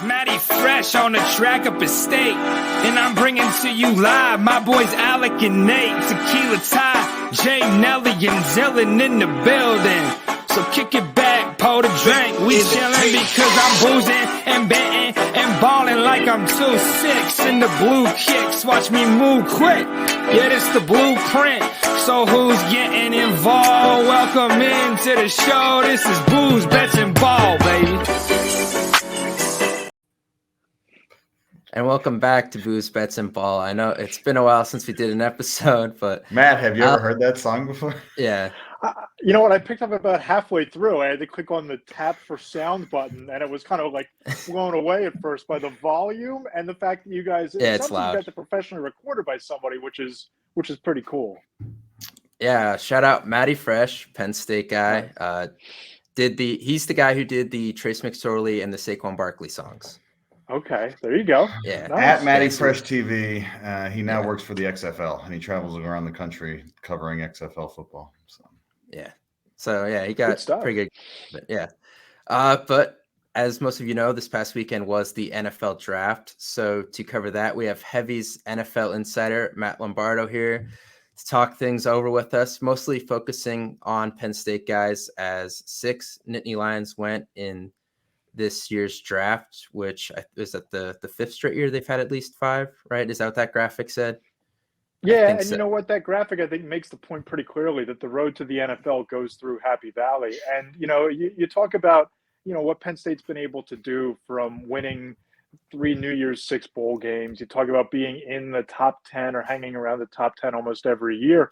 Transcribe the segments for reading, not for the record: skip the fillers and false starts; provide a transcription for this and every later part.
Matty Fresh on the track up at State. And I'm bringing to you live my boys Alec and Nate. Tequila Ty, Jay, Nelly, and Zillin in the building. So kick it back, pour the drink. We chillin' because I'm boozing and betting and ballin' like I'm 2-6 in the blue kicks. Watch me move quick. Yeah, this the blueprint. So who's getting involved? Welcome into the show. This is Booze, Bets, and Ball, baby. And welcome back to Booze, Bets, and Ball. I know it's been a while since we did an episode, but Matt, have you ever heard that song before? Yeah. You know what? I picked up about halfway through. I had to click on the tap for sound button, and it was kind of like blown away at first by the volume and the fact that you guys it's loud. You got the professionally recorded by somebody, which is pretty cool. Yeah, shout out Matty Fresh, Penn State guy. He's the guy who did the Trace McSorley and the Saquon Barkley songs. Okay, there you go. Yeah, nice. At Matty Fresh TV, he now works for the XFL, and he travels around the country covering XFL football. So he got pretty good. But but as most of you know, this past weekend was the NFL draft. So to cover that, we have Heavy's NFL insider Matt Lombardo here to talk things over with us, mostly focusing on Penn State guys, as 6 Nittany Lions went in this year's draft, which is at the 5th straight year they've had at least 5, right? Is that what that graphic said? Yeah, and so. You know what? That graphic, I think, makes the point pretty clearly that the road to the NFL goes through Happy Valley. And, you talk about, what Penn State's been able to do from winning 3 New Year's 6 bowl games. You talk about being in the top 10 or hanging around the top 10 almost every year.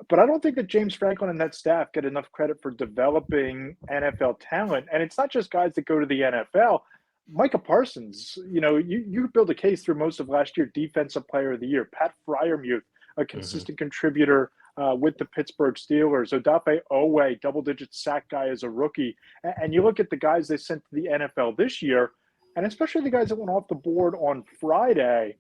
But I don't think that James Franklin and that staff get enough credit for developing NFL talent. And it's not just guys that go to the NFL. Micah Parsons, you build a case through most of last year, Defensive Player of the Year. Pat Fryermuth, a consistent contributor with the Pittsburgh Steelers. Odafe Owe, double-digit sack guy as a rookie. And you look at the guys they sent to the NFL this year, and especially the guys that went off the board on Friday,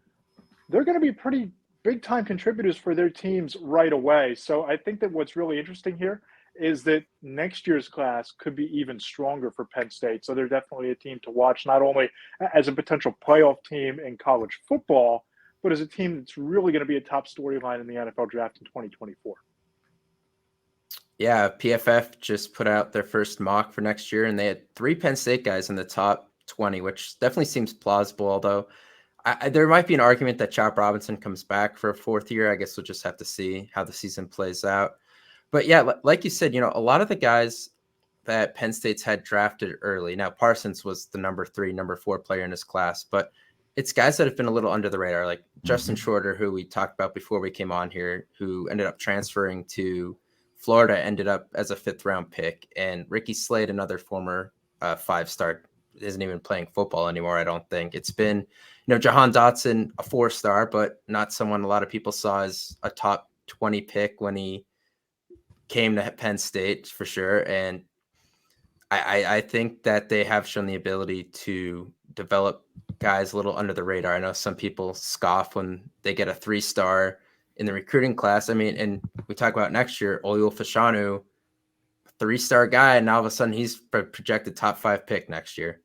they're going to be pretty big-time contributors for their teams right away. So I think that what's really interesting here is that next year's class could be even stronger for Penn State. So they're definitely a team to watch, not only as a potential playoff team in college football, but as a team that's really going to be a top storyline in the NFL draft in 2024. Yeah, PFF just put out their first mock for next year, and they had 3 Penn State guys in the top 20, which definitely seems plausible, although there might be an argument that Chop Robinson comes back for a 4th year. I guess we'll just have to see how the season plays out. But yeah, like you said, a lot of the guys that Penn State's had drafted early. Now, Parsons was the number 3, number 4 player in his class, but it's guys that have been a little under the radar, like Justin Shorter, who we talked about before we came on here, who ended up transferring to Florida, ended up as a 5th round pick. And Ricky Slade, another former 5-star, isn't even playing football anymore, I don't think. It's been, Jahan Dotson, a 4-star, but not someone a lot of people saw as a top 20 pick when he came to Penn State for sure. And I think that they have shown the ability to develop guys a little under the radar. I know some people scoff when they get a 3-star in the recruiting class. I mean, and we talk about next year, Oyul Fashanu, 3-star guy, and now all of a sudden he's projected top 5 pick next year.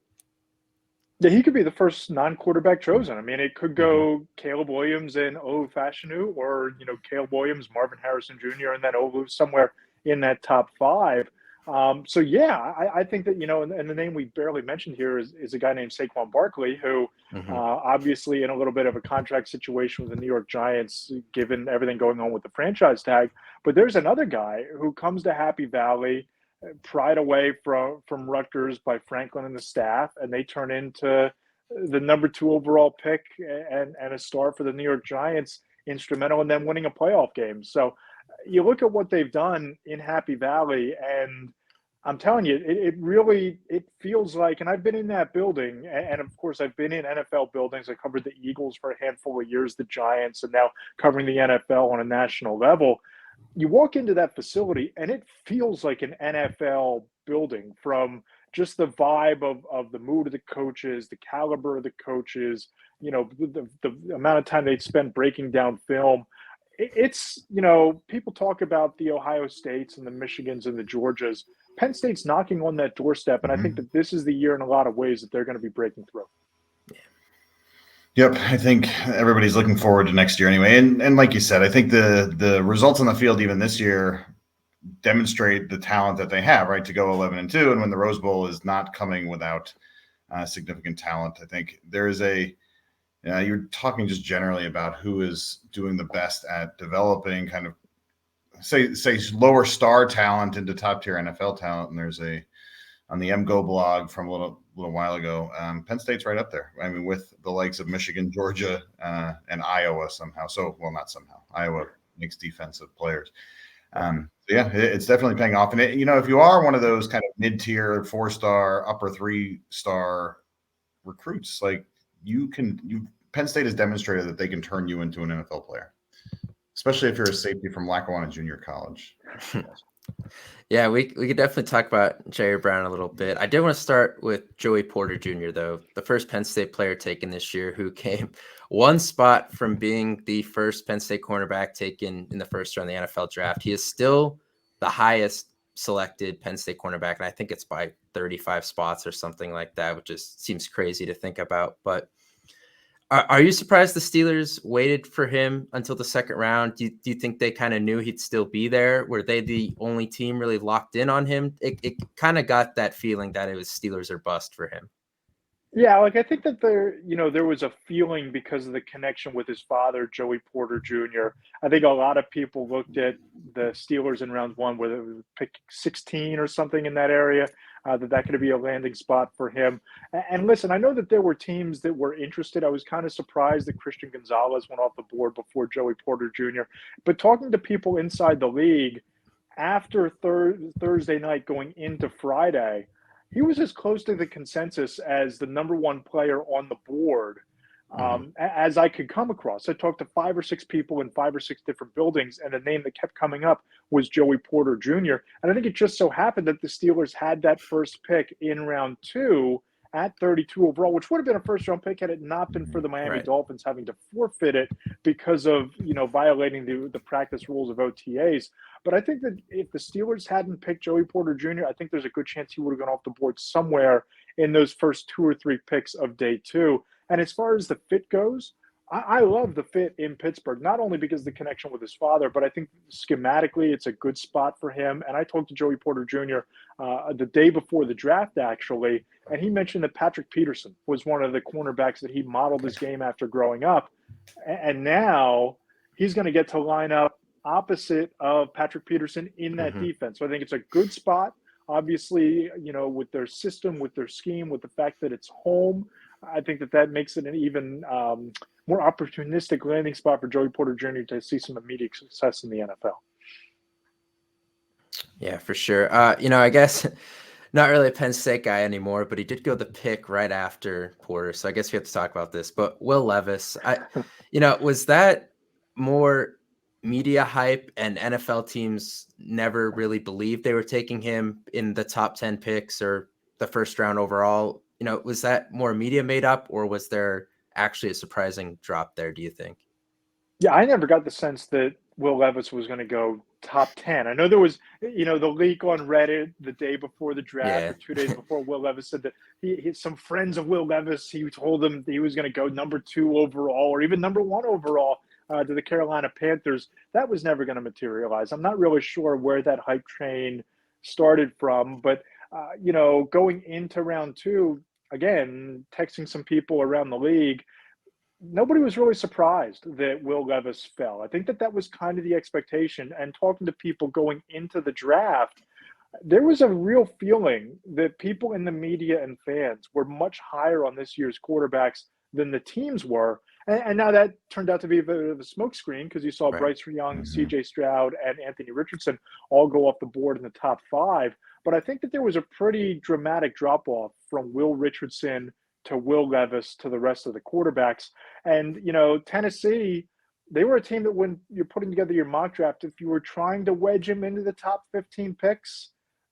Yeah, he could be the first non-quarterback chosen. I mean, it could go Caleb Williams and Olu Fashanu, or, Caleb Williams, Marvin Harrison Jr., and then Olu somewhere in that top 5. So, yeah, I think that, and the name we barely mentioned here is a guy named Saquon Barkley, who obviously in a little bit of a contract situation with the New York Giants, given everything going on with the franchise tag. But there's another guy who comes to Happy Valley, pried away from Rutgers by Franklin and the staff, and they turn into the number 2 overall pick and a star for the New York Giants, instrumental in them winning a playoff game. So you look at what they've done in Happy Valley, and I'm telling you, it feels like, and I've been in that building, and of course I've been in NFL buildings. I covered the Eagles for a handful of years, the Giants, and now covering the NFL on a national level. You walk into that facility and it feels like an NFL building, from just the vibe of the mood of the coaches, the caliber of the coaches, the amount of time they'd spend breaking down film. It's, people talk about the Ohio States and the Michigans and the Georgias. Penn State's knocking on that doorstep, and I think that this is the year in a lot of ways that they're going to be breaking through. Yep, I think everybody's looking forward to next year anyway. And like you said, I think the results on the field even this year demonstrate the talent that they have, right? To go 11-2, and when the Rose Bowl is not coming without significant talent, I think there is you're talking just generally about who is doing the best at developing kind of say lower star talent into top tier NFL talent. And there's on the MGO blog from a little while ago, Penn State's right up there. I mean, with the likes of Michigan, Georgia, and Iowa somehow. So, well, not somehow. Iowa makes defensive players. Yeah, it's definitely paying off. And if you are one of those kind of mid-tier, 4-star, upper 3-star recruits, like Penn State has demonstrated that they can turn you into an NFL player, especially if you're a safety from Lackawanna Junior College. Yeah, we could definitely talk about Jerry Brown a little bit. I did want to start with Joey Porter Jr., though, the first Penn State player taken this year, who came one spot from being the first Penn State cornerback taken in the first round of the NFL draft. He is still the highest selected Penn State cornerback, and I think it's by 35 spots or something like that, which just seems crazy to think about. But are you surprised the Steelers waited for him until the second round? Do you think they kind of knew he'd still be there? Were they the only team really locked in on him? It kind of got that feeling that it was Steelers or bust for him. Yeah, like I think that there was a feeling because of the connection with his father, Joey Porter Jr. I think a lot of people looked at the Steelers in round one, where they would pick 16 or something in that area, that could be a landing spot for him. And listen, I know that there were teams that were interested. I was kind of surprised that Christian Gonzalez went off the board before Joey Porter Jr. But talking to people inside the league after Thursday night going into Friday, he was as close to the consensus as the number one player on the board as I could come across. I talked to 5 or 6 people in 5 or 6 different buildings, and the name that kept coming up was Joey Porter Jr. And I think it just so happened that the Steelers had that first pick in round 2 at 32 overall, which would have been a first-round pick had it not been for the Miami Dolphins having to forfeit it because of violating the practice rules of OTAs. But I think that if the Steelers hadn't picked Joey Porter Jr., I think there's a good chance he would have gone off the board somewhere in those first 2 or 3 picks of day 2. And as far as the fit goes, I love the fit in Pittsburgh, not only because of the connection with his father, but I think schematically it's a good spot for him. And I talked to Joey Porter Jr. The day before the draft, actually, and he mentioned that Patrick Peterson was one of the cornerbacks that he modeled his game after growing up. And now he's going to get to line up opposite of Patrick Peterson in that defense. So I think it's a good spot. Obviously, with their system, with their scheme, with the fact that it's home, I think that makes it an even more opportunistic landing spot for Joey Porter Jr. to see some immediate success in the NFL. Yeah, for sure. I guess not really a Penn State guy anymore, but he did go the pick right after Porter. So I guess we have to talk about this. But Will Levis, was that more media hype and NFL teams never really believed they were taking him in the top 10 picks or the first round overall? Was that more media made up, or was there actually a surprising drop there, do you think? Yeah, I never got the sense that Will Levis was going to go top 10. I know there was, the leak on Reddit the day before the draft, or 2 days before. Will Levis said that he some friends of Will Levis, he told them he was going to go number 2 overall or even number 1 overall to the Carolina Panthers. That was never going to materialize. I'm not really sure where that hype train started from, but going into round 2, again, texting some people around the league, nobody was really surprised that Will Levis fell. I think that was kind of the expectation. And talking to people going into the draft, there was a real feeling that people in the media and fans were much higher on this year's quarterbacks than the teams were. And now that turned out to be a bit of a smokescreen, because you saw Bryce Young, C.J. Stroud, and Anthony Richardson all go off the board in the top 5. But I think that there was a pretty dramatic drop-off from Will Richardson to Will Levis to the rest of the quarterbacks. And, Tennessee, they were a team that when you're putting together your mock draft, if you were trying to wedge him into the top 15 picks,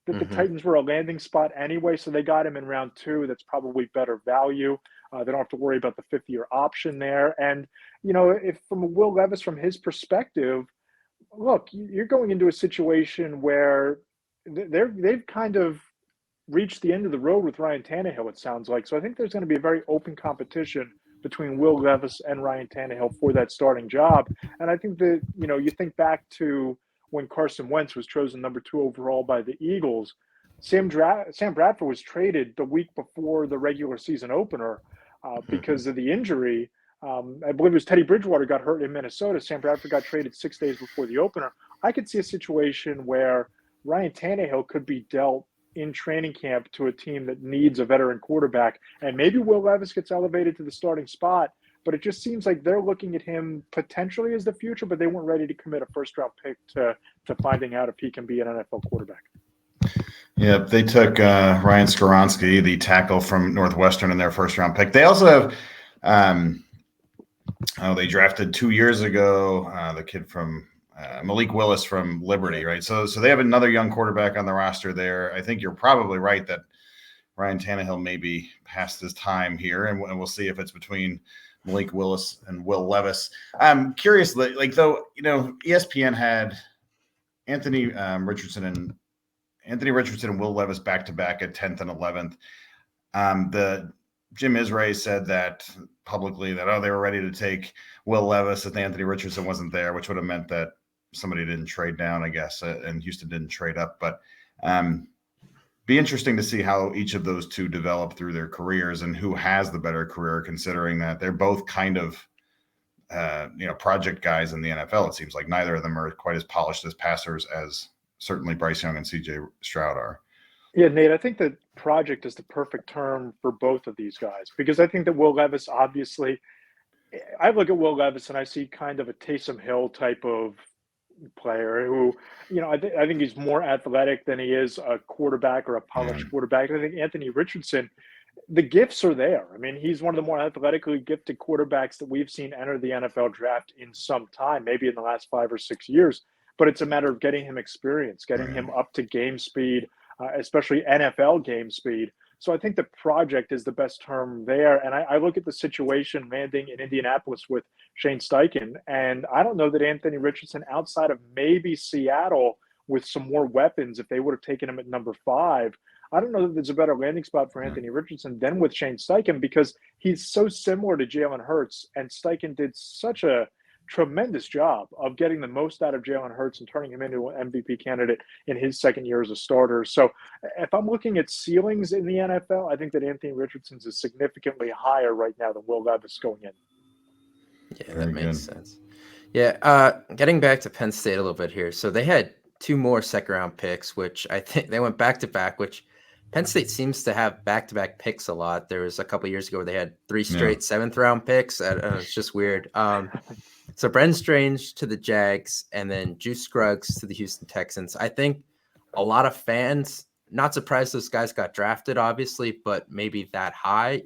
that the Titans were a landing spot anyway. So they got him in round 2. That's probably better value. They don't have to worry about the 5th-year option there. And, if from Will Levis, from his perspective, look, you're going into a situation where they've kind of reached the end of the road with Ryan Tannehill, it sounds like. So I think there's going to be a very open competition between Will Levis and Ryan Tannehill for that starting job. And I think that, you think back to when Carson Wentz was chosen number 2 overall by the Eagles. Sam Bradford was traded the week before the regular season opener because of the injury. I believe it was Teddy Bridgewater got hurt in Minnesota. Sam Bradford got traded 6 days before the opener. I could see a situation where Ryan Tannehill could be dealt in training camp to a team that needs a veteran quarterback, and maybe Will Levis gets elevated to the starting spot, but it just seems like they're looking at him potentially as the future, but they weren't ready to commit a first-round pick to finding out if he can be an NFL quarterback. Yeah, they took Ryan Skoronski, the tackle from Northwestern, in their first-round pick. They also have they drafted 2 years ago the kid from Malik Willis from Liberty, right? So they have another young quarterback on the roster there. I think you're probably right that Ryan Tannehill may be past his time here, and we'll see if it's between Malik Willis and Will Levis. I'm curious, though, ESPN had Anthony Richardson and Will Levis back-to-back at 10th and 11th. The Jim Isray said that publicly that, they were ready to take Will Levis if Anthony Richardson wasn't there, which would have meant that somebody didn't trade down, I guess, and Houston didn't trade up. But be interesting to see how each of those two develop through their careers and who has the better career, considering that they're both kind of project guys in the NFL. It seems like neither of them are quite as polished as passers as certainly Bryce Young and CJ Stroud are. Yeah, Nate, I think that project is the perfect term for both of these guys, because I think that Will Levis, obviously, I look at Will Levis and I see kind of a Taysom Hill type of player who, I think he's more athletic than he is a quarterback or a polished quarterback. I think Anthony Richardson, the gifts are there. I mean, he's one of the more athletically gifted quarterbacks that we've seen enter the NFL draft in some time, maybe in the last 5 or 6 years. But it's a matter of getting him experience, getting him up to game speed, especially NFL game speed. So I think the project is the best term there. And I look at the situation landing in Indianapolis with Shane Steichen, and I don't know that Anthony Richardson, outside of maybe Seattle with some more weapons, if they would have taken him at number 5, I don't know that there's a better landing spot for Anthony Richardson than with Shane Steichen, because he's so similar to Jalen Hurts, and Steichen did such a tremendous job of getting the most out of Jalen Hurts and turning him into an MVP candidate in his second year as a starter. So if I'm looking at ceilings in the NFL, I think that Anthony Richardson's is significantly higher right now than Will Levis going in. Yeah, that makes sense. Yeah, getting back to Penn State a little bit here. So they had 2 more second-round picks, which I think they went back-to-back, which Penn State seems to have back-to-back picks a lot. There was a couple of years ago where they had 3 straight 7th-round picks. It's just weird. So Brendan Strange to the Jags, and then Juice Scruggs to the Houston Texans. I think a lot of fans, not surprised those guys got drafted, obviously, but maybe that high.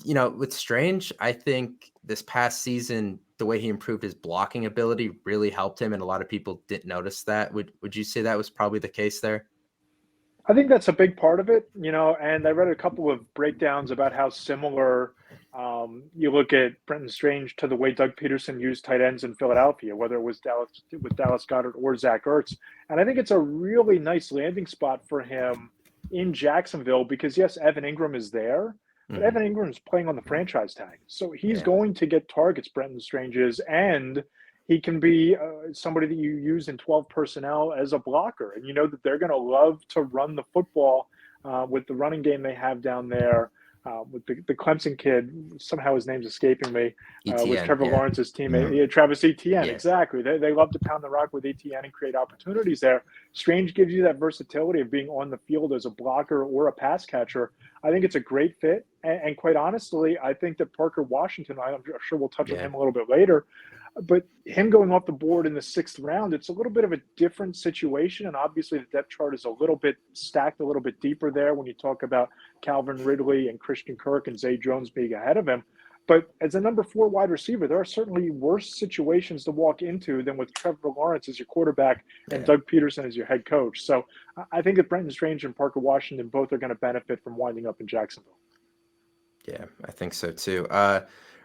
With Strange, I think this past season, the way he improved his blocking ability really helped him, and a lot of people didn't notice that. Would you say that was probably the case there? I think that's a big part of it, and I read a couple of breakdowns about how similar you look at Brendan Strange to the way Doug Peterson used tight ends in Philadelphia, whether it was Dallas Goedert or Zach Ertz. And I think it's a really nice landing spot for him in Jacksonville because, yes, Evan Ingram is there, but Evan Ingram's playing on the franchise tag. So he's going to get targets, Brendan Strange is, and he can be somebody that you use in 12 personnel as a blocker. And you know that they're going to love to run the football with the running game they have down there. With the Clemson kid, somehow his name's escaping me, with Trevor Lawrence's teammate, Travis Etienne. Yeah. Exactly. They love to pound the rock with Etienne and create opportunities there. Strange gives you that versatility of being on the field as a blocker or a pass catcher. I think it's a great fit. And quite honestly, I think that Parker Washington, I'm sure we'll touch on him a little bit later, but him going off the board in the 6th round, it's a little bit of a different situation. And obviously the depth chart is a little bit stacked, a little bit deeper there when you talk about Calvin Ridley and Christian Kirk and Zay Jones being ahead of him. But as a number 4 wide receiver, there are certainly worse situations to walk into than with Trevor Lawrence as your quarterback and Doug Peterson as your head coach. So I think that Brendan Strange and Parker Washington both are going to benefit from winding up in Jacksonville. Yeah, I think so too.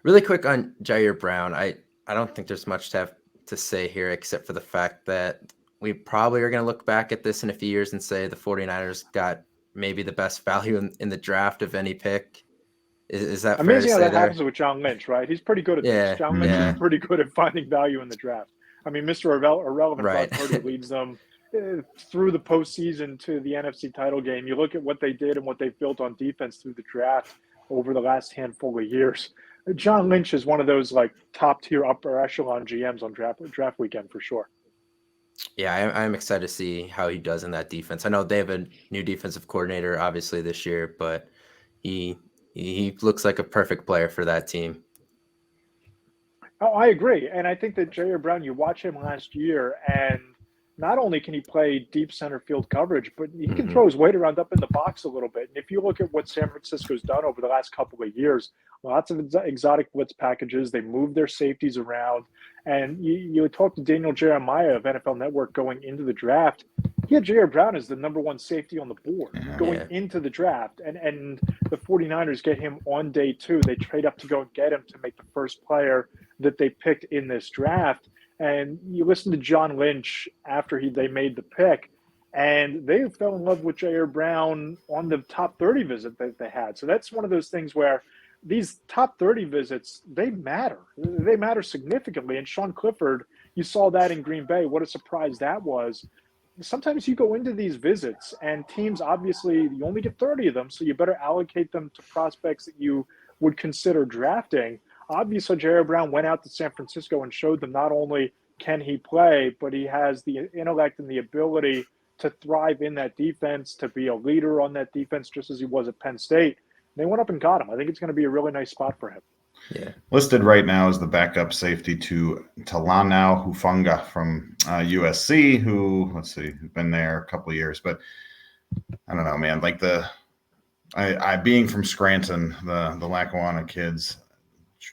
Really quick on Jair Brown. I don't think there's much to have to say here except for the fact that we probably are going to look back at this in a few years and say the 49ers got maybe the best value in the draft of any pick Is that fair to Amazing how say that there? happens with John Lynch, right? He's pretty good at this. Yeah, John Lynch yeah, is pretty good at finding value in the draft. I mean, Mr. Irrelevant right. Brock Purdy leads them through the postseason to the NFC title game. You look at what they did and what they've built on defense through the draft over the last handful of years. John Lynch is one of those like top tier upper echelon GMs on draft weekend for sure. Yeah, I'm excited to see how he does in that defense. I know they have a new defensive coordinator, obviously this year, but he looks like a perfect player for that team. Oh, I agree. And I think that Jair Brown, you watch him last year, and not only can he play deep center field coverage, but he can throw his weight around up in the box a little bit. And if you look at what San Francisco's done over the last couple of years, lots of exotic blitz packages, they move their safeties around. And you talk to Daniel Jeremiah of NFL Network going into the draft. He had Jair Brown as the number one safety on the board going into the draft. And the 49ers get him on day 2. They trade up to go and get him to make the first player that they picked in this draft. And you listen to John Lynch after they made the pick, and they fell in love with Jair Brown on the top 30 visit that they had. So that's one of those things where these top 30 visits, they matter. They matter significantly. And Sean Clifford, you saw that in Green Bay. What a surprise that was. Sometimes you go into these visits and teams, obviously, you only get 30 of them, so you better allocate them to prospects that you would consider drafting. Obviously, Jair Brown went out to San Francisco and showed them not only can he play, but he has the intellect and the ability to thrive in that defense, to be a leader on that defense, just as he was at Penn State. They went up and got him. I think it's going to be a really nice spot for him. Yeah. Listed right now as the backup safety to Talanau Hufanga from USC, who, let's see, been there a couple of years. But I don't know, man. Like I being from Scranton, the Lackawanna kids,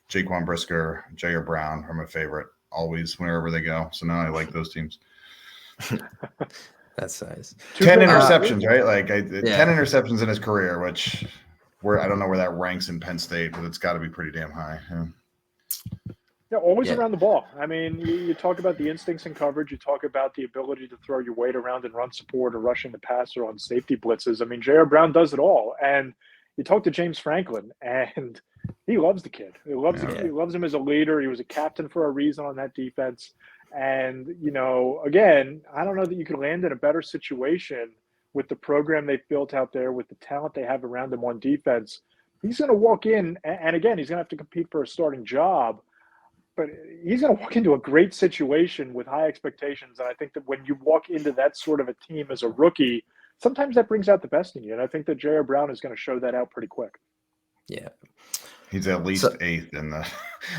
Jaquan Brisker, Jair Brown are my favorite always wherever they go. So now I like those teams. That's nice. 10 interceptions, right? Like 10 Yeah. interceptions in his career, which I don't know where that ranks in Penn State, but it's got to be pretty damn high. Yeah, always around the ball. I mean, you talk about the instincts and coverage. You talk about the ability to throw your weight around and run support or rushing the passer on safety blitzes. I mean, Jair Brown does it all. And you talk to James Franklin, and he loves the kid. He loves him as a leader. He was a captain for a reason on that defense. And, again, I don't know that you could land in a better situation with the program they've built out there, with the talent they have around them on defense. He's going to walk in, and again, he's going to have to compete for a starting job. But he's going to walk into a great situation with high expectations. And I think that when you walk into that sort of a team as a rookie, sometimes that brings out the best in you. And I think that Jair Brown is going to show that out pretty quick. Yeah. He's at least 8th in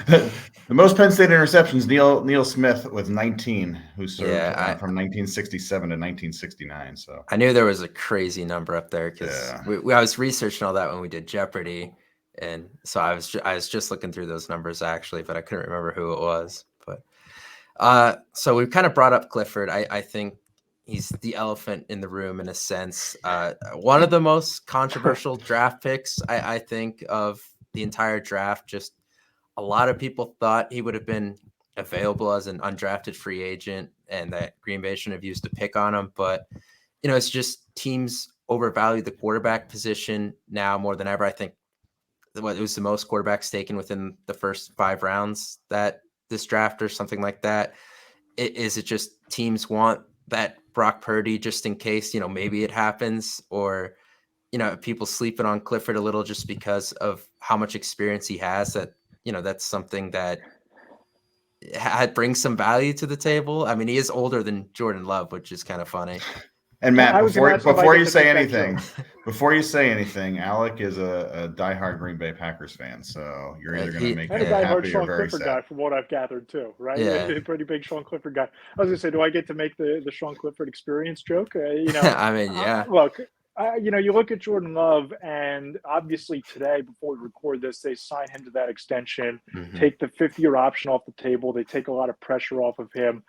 the most Penn State interceptions. Neil Smith with 19, who served from 1967 to 1969. So I knew there was a crazy number up there because I was researching all that when we did Jeopardy. And so I was just looking through those numbers actually, but I couldn't remember who it was. But so we've kind of brought up Clifford. I think he's the elephant in the room in a sense. One of the most controversial draft picks, I think, of the entire draft. Just a lot of people thought he would have been available as an undrafted free agent and that Green Bay shouldn't have used a pick on him. But, it's just teams overvalue the quarterback position now more than ever. I think it was the most quarterbacks taken within the first 5 rounds that this draft or something like that. Is it just teams want that Brock Purdy just in case, maybe it happens, or, people sleeping on Clifford a little just because of how much experience he has, that, that's something that brings some value to the table. I mean, he is older than Jordan Love, which is kind of funny. And Matt, before you say anything, Alec is a diehard Green Bay Packers fan, so you're either going to make him happy Sean or very Clifford sad. Guy, from what I've gathered too, right? Yeah. A pretty big Sean Clifford guy. I was going to say, do I get to make the Sean Clifford experience joke? I mean, yeah. Look, you look at Jordan Love, and obviously today, before we record this, they sign him to that extension, take the 5th-year option off the table. They take a lot of pressure off of him.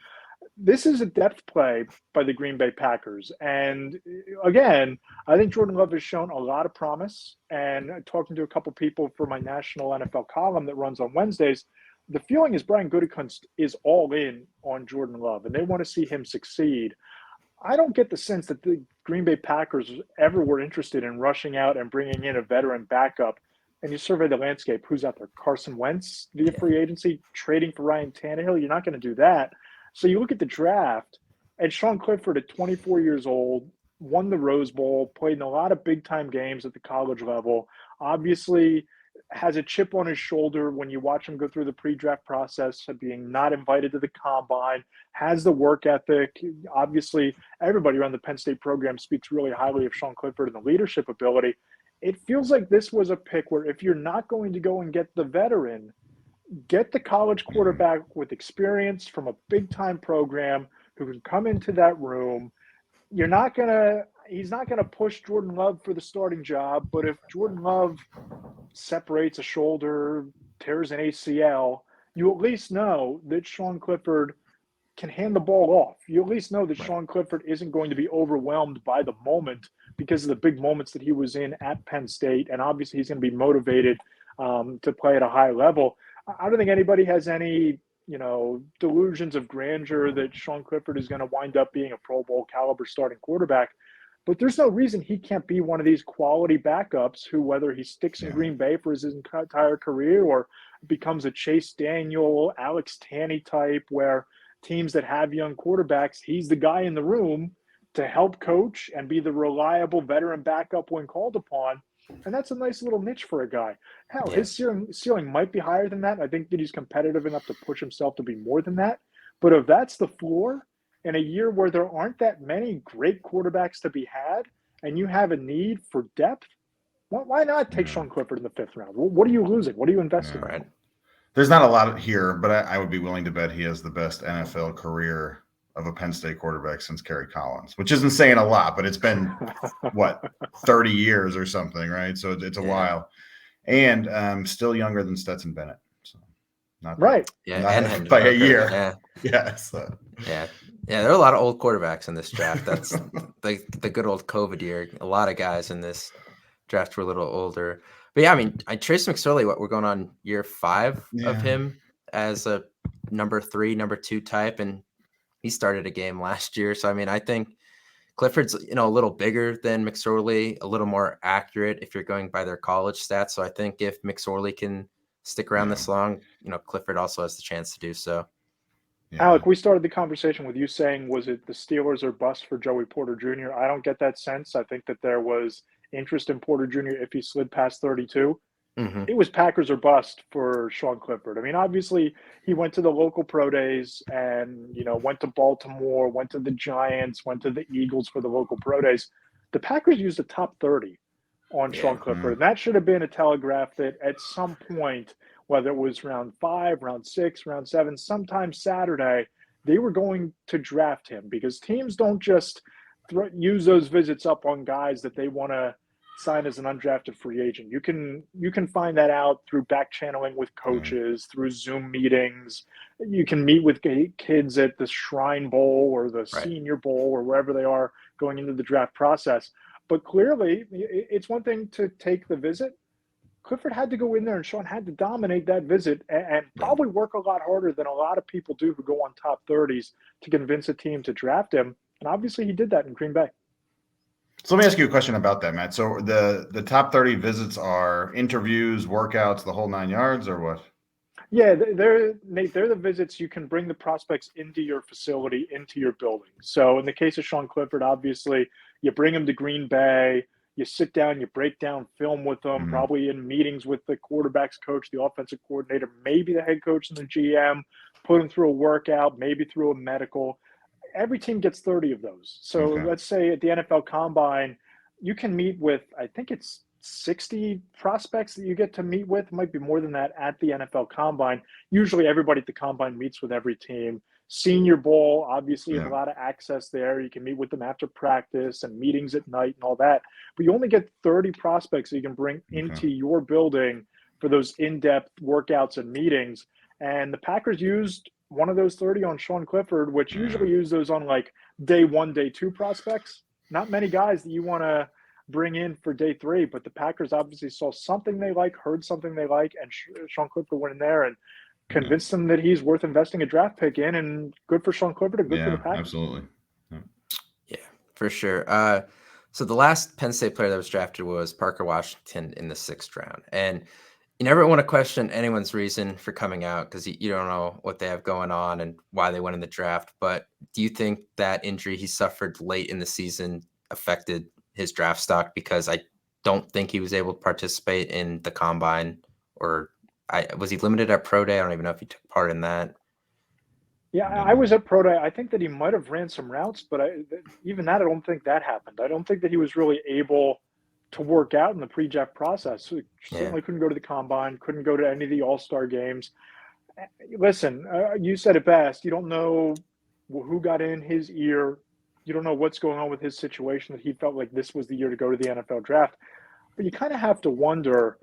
This is a depth play by the Green Bay Packers. And again, I think Jordan Love has shown a lot of promise. And talking to a couple people for my national NFL column that runs on Wednesdays, the feeling is Brian Gutekunst is all in on Jordan Love, and they want to see him succeed. I don't get the sense that the Green Bay Packers ever were interested in rushing out and bringing in a veteran backup and you survey the landscape, who's out there? Carson Wentz via free agency, trading for Ryan Tannehill. You're not going to do that. So you look at the draft, and Sean Clifford at 24 years old, won the Rose Bowl, played in a lot of big-time games at the college level, obviously has a chip on his shoulder when you watch him go through the pre-draft process of being not invited to the combine, has the work ethic. Obviously, everybody around the Penn State program speaks really highly of Sean Clifford and the leadership ability. It feels like this was a pick where if you're not going to go and get the veteran, get the college quarterback with experience from a big-time program who can come into that room. He's not going to push Jordan Love for the starting job, but if Jordan Love separates a shoulder, tears an ACL, you at least know that Sean Clifford can hand the ball off. You at least know that Sean Clifford isn't going to be overwhelmed by the moment because of the big moments that he was in at Penn State. And obviously he's going to be motivated to play at a high level. I don't think anybody has any, delusions of grandeur that Sean Clifford is going to wind up being a Pro Bowl caliber starting quarterback. But there's no reason he can't be one of these quality backups who, whether he sticks in Green Bay for his entire career or becomes a Chase Daniel, Alex Tanney type, where teams that have young quarterbacks, he's the guy in the room to help coach and be the reliable veteran backup when called upon. And that's a nice little niche for a guy. Hell, his ceiling might be higher than that. I think that he's competitive enough to push himself to be more than that. But if that's the floor, in a year where there aren't that many great quarterbacks to be had, and you have a need for depth, why not take Sean Clifford in the 5th round? What are you losing? What are you investing in? Right. There's not a lot here, but I would be willing to bet he has the best NFL career of a Penn State quarterback since Kerry Collins, which isn't saying a lot, but it's been, 30 years or something, right? So it's a while. And still younger than Stetson Bennett. So not right. And by a year. Yeah, there are a lot of old quarterbacks in this draft. That's the good old COVID year. A lot of guys in this draft were a little older. But yeah, I mean, Trace McSorley, we're going on year 5 of him as a number 3, number 2 type, and he started a game last year. So I mean, I think Clifford's a little bigger than McSorley, a little more accurate if you're going by their college stats. So I think if McSorley can stick around this long, Clifford also has the chance to do so. Yeah. Alec, we started the conversation with you saying, was it the Steelers or bust for Joey Porter Jr.? I don't get that sense. I think that there was interest in Porter Jr. if he slid past 32. Mm-hmm. It was Packers or bust for Sean Clifford. I mean, obviously, he went to the local pro days and, went to Baltimore, went to the Giants, went to the Eagles for the local pro days. The Packers used a top 30 on Sean Clifford. And that should have been a telegraph that at some point, whether it was round 5, round 6, round 7, sometime Saturday, they were going to draft him because teams don't just use those visits up on guys that they want to sign as an undrafted free agent. You can find that out through back channeling with coaches, through Zoom meetings. You can meet with kids at the Shrine Bowl or the Senior Bowl or wherever they are going into the draft process. But clearly, it's one thing to take the visit. Clifford had to go in there and Sean had to dominate that visit and probably work a lot harder than a lot of people do who go on top 30s to convince a team to draft him. And obviously he did that in Green Bay. So let me ask you a question about that, Matt. So the top 30 visits are interviews, workouts, the whole 9 yards, or what? Yeah, they're the visits. You can bring the prospects into your facility, into your building. So in the case of Sean Clifford, obviously you bring him to Green Bay, you sit down, you break down film with them, probably in meetings with the quarterback's coach, the offensive coordinator, maybe the head coach and the GM, put him through a workout, maybe through a medical. Every team gets 30 of those. So let's say at the NFL Combine, you can meet with, I think it's 60 prospects that you get to meet with. It might be more than that at the NFL Combine. Usually everybody at the Combine meets with every team. Senior Bowl, obviously, has a lot of access there. You can meet with them after practice and meetings at night and all that. But you only get 30 prospects that you can bring into your building for those in-depth workouts and meetings. And the Packers used one of those 30 on Sean Clifford, which usually use those on like day 1, day 2 prospects. Not many guys that you want to bring in for day 3, but the Packers obviously saw something they like, heard something they like, and Sean Clifford went in there and convinced them that he's worth investing a draft pick in, and good for Sean Clifford and good for the Packers. Absolutely. Yeah, for sure. So the last Penn State player that was drafted was Parker Washington in the 6th round. And you never want to question anyone's reason for coming out because you don't know what they have going on and why they went in the draft. But do you think that injury he suffered late in the season affected his draft stock? Because I don't think he was able to participate in the combine, or was he limited at pro day? I don't even know if he took part in that. Yeah, I was at Pro Day. I think that he might have ran some routes, but even that, I don't think that happened. I don't think that he was really able to work out in the pre-draft process. So he certainly couldn't go to the combine, couldn't go to any of the all-star games. Listen, you said it best. You don't know who got in his ear. You don't know what's going on with his situation, that he felt like this was the year to go to the NFL draft. But you kind of have to wonder,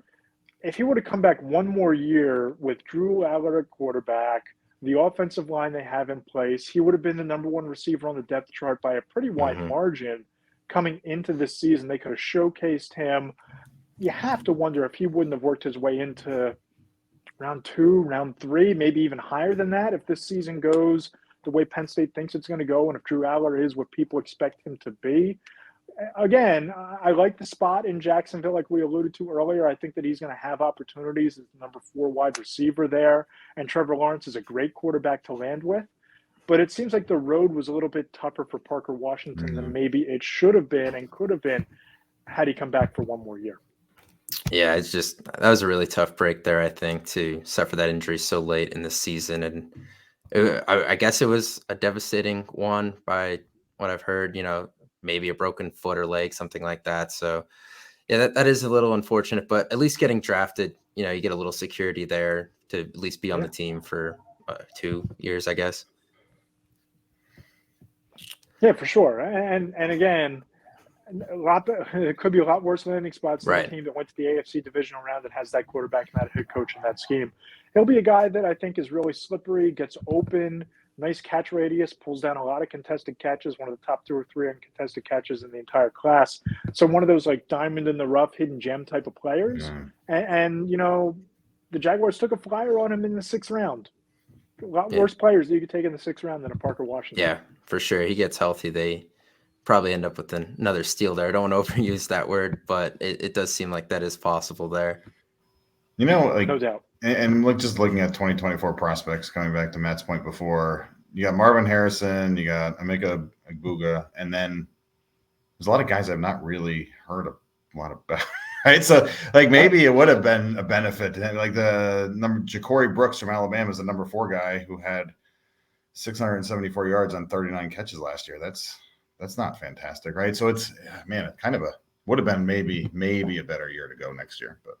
if he were to come back one more year with Drew Aller at quarterback, the offensive line they have in place, he would have been the number 1 receiver on the depth chart by a pretty wide margin coming into this season. They could have showcased him. You have to wonder if he wouldn't have worked his way into round 2, round 3, maybe even higher than that if this season goes the way Penn State thinks it's going to go and if Drew Aller is what people expect him to be. Again, I like the spot in Jacksonville, like we alluded to earlier. I think that he's going to have opportunities as the number 4 wide receiver there, and Trevor Lawrence is a great quarterback to land with. But it seems like the road was a little bit tougher for Parker Washington than maybe it should have been and could have been had he come back for one more year. Yeah, it's just that was a really tough break there, I think, to suffer that injury so late in the season. And I guess it was a devastating one by what I've heard, maybe a broken foot or leg, something like that. So, yeah, that is a little unfortunate, but at least getting drafted, you get a little security there to at least be on the team for 2 years, I guess. Yeah, for sure. And again, it could be a lot worse landing spots than a team that went to the AFC divisional round that has that quarterback and that head coach in that scheme. He'll be a guy that I think is really slippery, gets open, nice catch radius, pulls down a lot of contested catches, one of the top 2 or 3 uncontested catches in the entire class. So one of those like diamond in the rough, hidden gem type of players. And the Jaguars took a flyer on him in the 6th round. A lot worse players that you could take in the 6th round than a Parker Washington. Yeah, for sure. He gets healthy. They probably end up with another steal there. I don't want to overuse that word, but it does seem like that is possible there. No doubt. And just looking at 2024 prospects, coming back to Matt's point before, you got Marvin Harrison, you got Emeka Egbuka, and then there's a lot of guys I've not really heard a lot about. Right, so like maybe it would have been a benefit to him. Like the number Ja'Cory Brooks from Alabama is the number 4 guy who had 674 yards on 39 catches last year. That's not fantastic, right? So it's it kind of would have been maybe a better year to go next year, but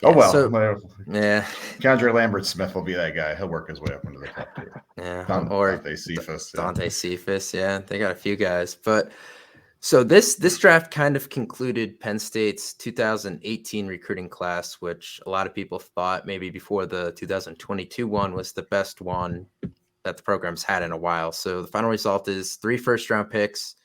oh well. So, Keandre Lambert-Smith will be that guy. He'll work his way up into the top 2. Or Dante Cephas. Dante Cephas, they got a few guys, but. So this draft kind of concluded Penn State's 2018 recruiting class, which a lot of people thought maybe before the 2022 one was the best one that the program's had in a while. So the final result is 3 first-round picks,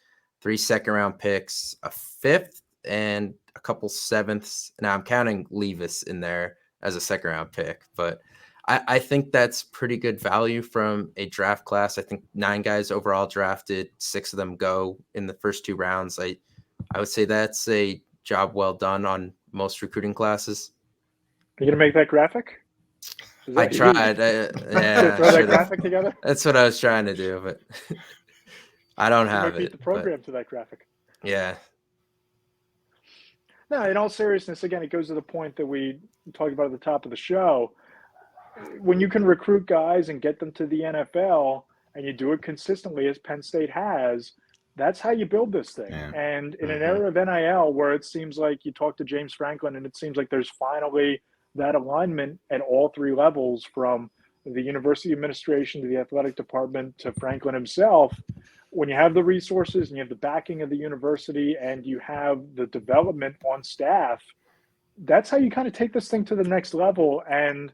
3 second-round picks, a 5th, and a couple 7ths. Now I'm counting Levis in there as a second-round pick, but I think that's pretty good value from a draft class. I think 9 guys overall drafted, 6 of them go in the first 2 rounds. I would say that's a job well done on most recruiting classes. Are you going to make that graphic? I tried. Throw that graphic together? That's what I was trying to do, but I don't have it. Beat the program to that graphic. Yeah. No, in all seriousness, again, it goes to the point that we talked about at the top of the show. When you can recruit guys and get them to the NFL and you do it consistently as Penn State has, that's how you build this thing. Yeah. And in an era of NIL where it seems like you talk to James Franklin and it seems like there's finally that alignment at all 3 levels, from the university administration to the athletic department to Franklin himself. When you have the resources and you have the backing of the university and you have the development on staff, that's how you kind of take this thing to the next level. And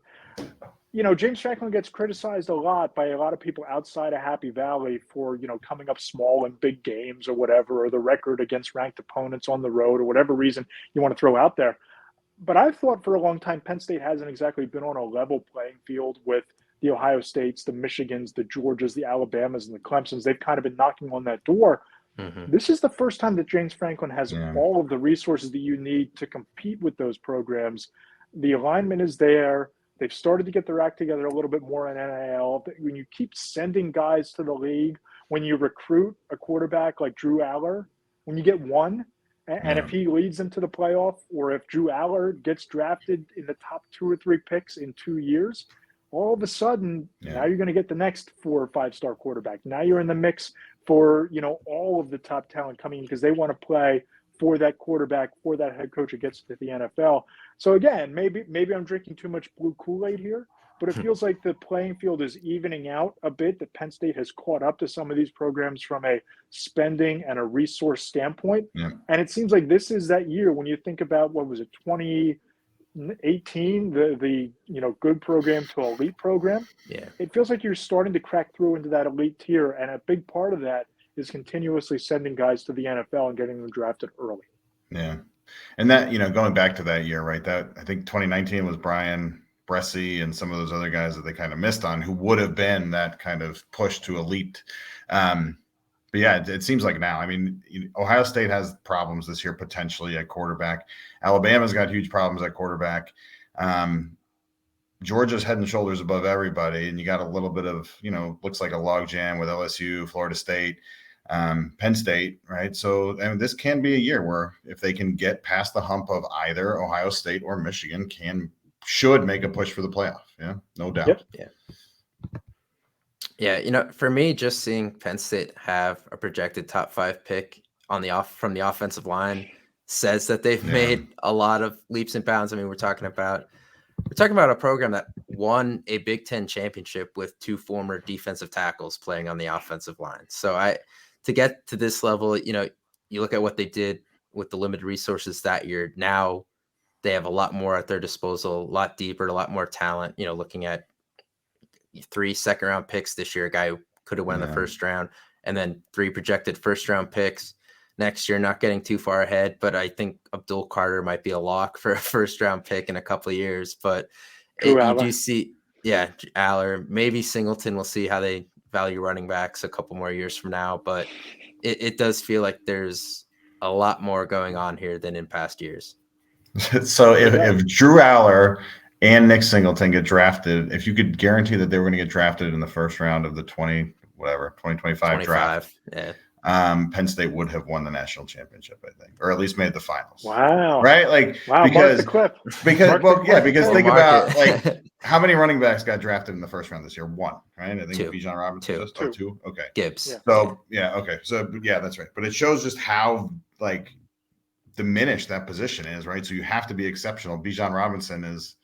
James Franklin gets criticized a lot by a lot of people outside of Happy Valley for, coming up small in big games or whatever, or the record against ranked opponents on the road, or whatever reason you want to throw out there. But I've thought for a long time Penn State hasn't exactly been on a level playing field with the Ohio States, the Michigans, the Georgias, the Alabamas, and the Clemsons. They've kind of been knocking on that door. This is the first time that James Franklin has all of the resources that you need to compete with those programs. The alignment is there. They've started to get their act together a little bit more in NIL. When you keep sending guys to the league, when you recruit a quarterback like Drew Aller, when you get one, and if he leads them to the playoff, or if Drew Aller gets drafted in the top 2 or 3 picks in 2 years, all of a sudden, now you're going to get the next 4 or 5-star quarterback. Now you're in the mix for, all of the top talent coming in because they want to play for that quarterback, for that head coach that gets to the NFL. So again, maybe I'm drinking too much blue Kool-Aid here, but it feels like the playing field is evening out a bit, that Penn State has caught up to some of these programs from a spending and a resource standpoint. And it seems like this is that year when you think about, 2018, the good program to elite program. It feels like you're starting to crack through into that elite tier, and a big part of that is continuously sending guys to the NFL and getting them drafted early. And that, going back to that year, right, that I think 2019 was Brian Bressie and some of those other guys that they kind of missed on, who would have been that kind of push to elite. But yeah, it seems like now, Ohio State has problems this year potentially at quarterback. Alabama's got huge problems at quarterback. Georgia's head and shoulders above everybody, and you got a little bit of, looks like a logjam with LSU, Florida State, Penn State, right? So this can be a year where if they can get past the hump of either Ohio State or Michigan, should make a push for the playoff. Yeah, no doubt. Yeah, for me, just seeing Penn State have a projected top 5 pick from the offensive line says that they've made a lot of leaps and bounds. We're talking about a program that won a Big Ten championship with 2 former defensive tackles playing on the offensive line. So to get to this level, you look at what they did with the limited resources that year. Now they have a lot more at their disposal, a lot deeper, a lot more talent. Looking at 3 second-round picks this year, a guy who could have won the first round, and then 3 projected first-round picks next year. Not getting too far ahead, but I think Abdul Carter might be a lock for a first-round pick in a couple of years. But you do see, Aller, maybe Singleton. We'll see how they value running backs a couple more years from now. But it does feel like there's a lot more going on here than in past years. So if Drew Aller and Nick Singleton get drafted, if you could guarantee that they were going to get drafted in the first round of the 2025 draft, Penn State would have won the national championship, I think, or at least made the finals. Wow. Right? Because think about how many running backs got drafted in the first round this year? 1, right? I think Bijan Robinson just 2. Okay. Gibbs. So okay. So that's right. But it shows just how diminished that position is, right? So you have to be exceptional. Bijan Robinson is,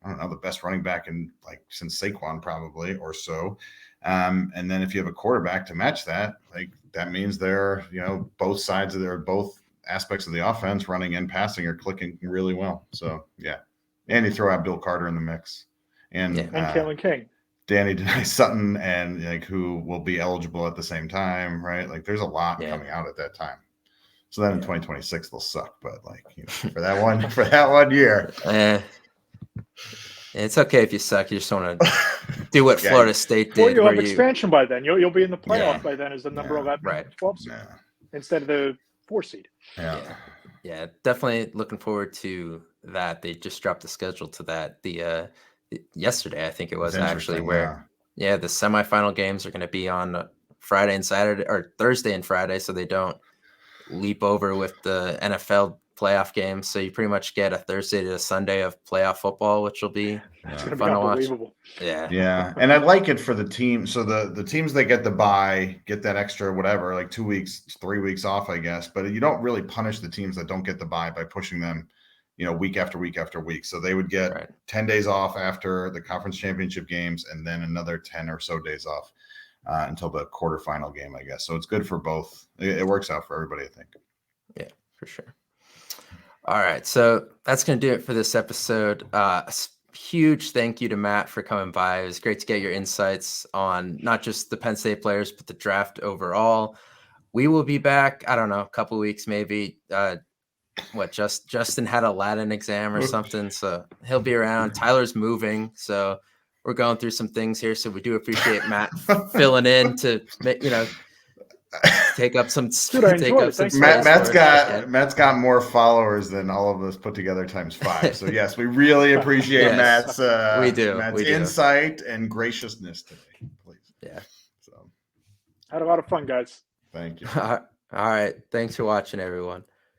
I don't know, the best running back in since Saquon probably or so. And then if you have a quarterback to match that, that means they're, both sides of both aspects of the offense, running and passing, are clicking really well. So and you throw Abdul Carter in the mix, and Kalen King, Danny Denise Sutton, and who will be eligible at the same time, right? There's a lot coming out at that time. So then in 2026 they'll suck, but for that one year. It's okay if you suck. You just want to do what Florida State did. Or you'll have expansion by then. You'll be in the playoff by then as the number 11, 12 seed instead of the 4 seed. Yeah, definitely looking forward to that. They just dropped the schedule to that yesterday, I think it was actually, where the semifinal games are going to be on Friday and Saturday, or Thursday and Friday, so they don't leap over with the NFL playoff games. So you pretty much get a Thursday to a Sunday of playoff football, which will be fun to watch. Yeah. And I like it for the team. So the teams that get the bye get that extra whatever, 2 weeks, 3 weeks off, I guess. But you don't really punish the teams that don't get the bye by pushing them, week after week after week. So they would get 10 days off after the conference championship games, and then another 10 or so days off until the quarterfinal game, I guess. So it's good for both. It works out for everybody, I think. Yeah, for sure. All right, so that's going to do it for this episode. A huge thank you to Matt for coming by. It was great to get your insights on not just the Penn State players, but the draft overall. We will be back, I don't know, a couple weeks maybe. Justin had a Latin exam or something, so he'll be around. Tyler's moving, so we're going through some things here. So we do appreciate Matt filling in to, take up some Dude, I enjoyed it. Thanks, Matt's space. got more followers than all of us put together times 5. So yes, we really appreciate Yes, Matt's we do. insight and graciousness today. Please. Yeah. So Had a lot of fun, guys. thank you. All right. Thanks for watching, everyone.